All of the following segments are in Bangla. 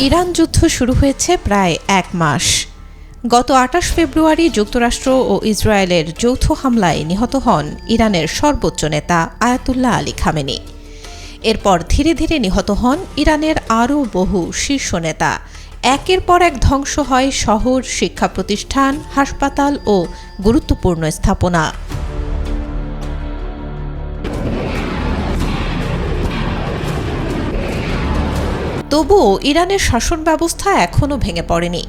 ইরান যুদ্ধ শুরু হয়েছে প্রায় এক মাস। গত ২৮ ফেব্রুয়ারি যুক্তরাষ্ট্র ও ইসরায়েলের যৌথ হামলায় নিহত হন ইরানের সর্বোচ্চ নেতা আয়াতুল্লাহ আলী খামেনি। এরপর ধীরে ধীরে নিহত হন ইরানের আরও বহু শীর্ষ নেতা। একের পর এক ধ্বংস হয় শহর, শিক্ষা প্রতিষ্ঠান, হাসপাতাল ও গুরুত্বপূর্ণ স্থাপনা। তবুও ইরানের শাসন ব্যবস্থা এখনও ভেঙে পড়েনি।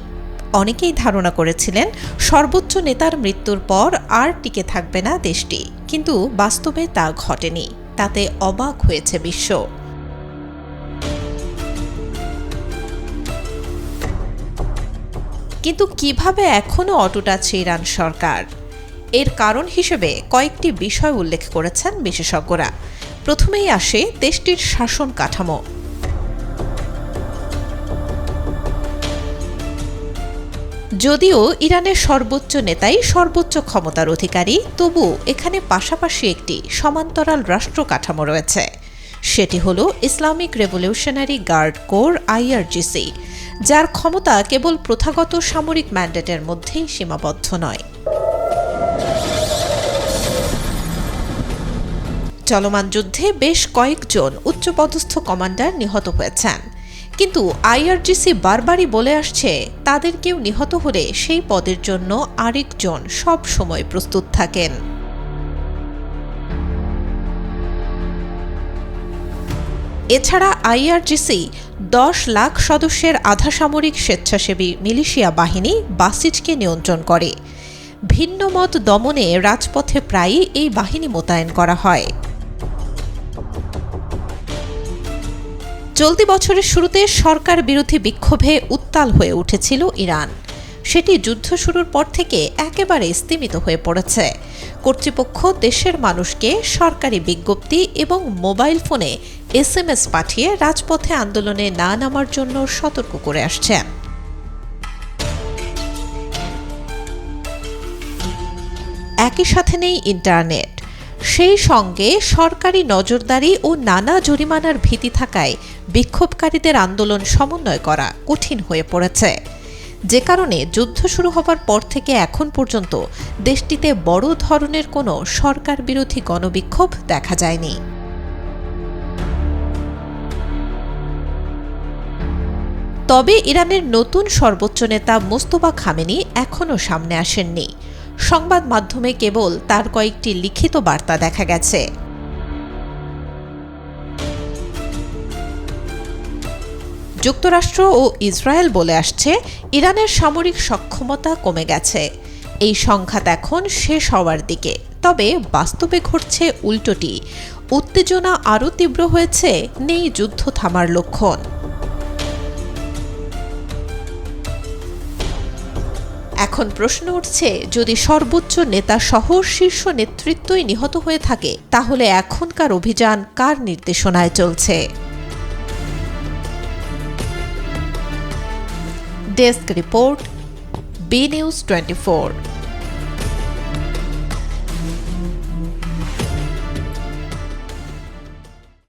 অনেকেই ধারণা করেছিলেন সর্বোচ্চ নেতার মৃত্যুর পর আর টিকে থাকবে না দেশটি, কিন্তু বাস্তবে তা ঘটেনি। তাতে অবাক হয়েছে বিশ্ব। কিন্তু কিভাবে এখনও অটুট আছে ইরান সরকার? এর কারণ হিসেবে কয়েকটি বিষয় উল্লেখ করেছেন বিশেষজ্ঞরা। প্রথমেই আসে দেশটির শাসন কাঠামো। যদিও ইরানের সর্বোচ্চ নেতাই সর্বোচ্চ ক্ষমতার অধিকারী, তবু এখানে পাশাপাশি একটি সমান্তরাল রাষ্ট্র কাঠামো রয়েছে। সেটি হল Islamic Revolutionary Guard Corps IRGC, যার ক্ষমতা কেবল প্রথাগত সামরিক ম্যান্ডেটের মধ্যেই সীমাবদ্ধ নয়। চলমান যুদ্ধে বেশ কয়েকজন উচ্চপদস্থ কমান্ডার নিহত হয়েছেন, কিন্তু IRGC বারবারই বলে আসছে তাদের কেউ নিহত হলে সেই পদের জন্য আরেকজন সব সময় প্রস্তুত থাকেন। এছাড়া IRGC 10 লাখ সদস্যের আধা সামরিক স্বেচ্ছাসেবী মিলিশিয়া বাহিনী বাসিজকে নিয়ন্ত্রণ করে। ভিন্ন মত দমনে রাজপথে প্রায়ই এই বাহিনী মোতায়েন করা হয়। চলতি বছরের শুরুতে সরকার বিরোধী বিক্ষোভে উত্তাল হয়ে উঠেছিল ইরান। সেটি যুদ্ধ শুরুর পর থেকে একেবারে স্তিমিত হয়ে পড়েছে। কর্তৃপক্ষ দেশের মানুষকে সরকারি বিজ্ঞপ্তি এবং মোবাইল ফোনে SMS পাঠিয়ে রাজপথে আন্দোলনে না নামার জন্য সতর্ক করে আসছে। একই সাথে নেই ইন্টারনেট। সেই সঙ্গে সরকারি নজরদারি ও নানা জরিমানার ভীতি থাকায় বিক্ষোভকারীদের আন্দোলন সমন্বয় করা কঠিন হয়ে পড়েছে, যে কারণে যুদ্ধ শুরু হবার পর থেকে এখন পর্যন্ত দেশটিতে বড় ধরনের কোনো সরকার বিরোধী গণবিক্ষোভ দেখা যায়নি। তবে ইরানের নতুন সর্বোচ্চ নেতা মোস্তফা খামেনি এখনও সামনে আসেননি। সংবাদ মাধ্যমে কেবল তার কয়েকটি লিখিত বার্তা দেখা গেছে। যুক্তরাষ্ট্র ও ইসরায়েল বলে আসছে ইরানের সামরিক সক্ষমতা কমে গেছে। এই সংঘাত এখন শেষ হওয়ার দিকে। তবে বাস্তবে ঘটছে উল্টোটি। উত্তেজনা আরও তীব্র হয়েছে, নেই যুদ্ধ থামার লক্ষণ। এখন প্রশ্ন উঠছে, যদি সর্বোচ্চ নেতা সহ শীর্ষ নেতৃত্বই নিহত হয়ে থাকে, তাহলে এখনকার অভিযান কার নির্দেশনায় চলছে? Desk report, B News 24।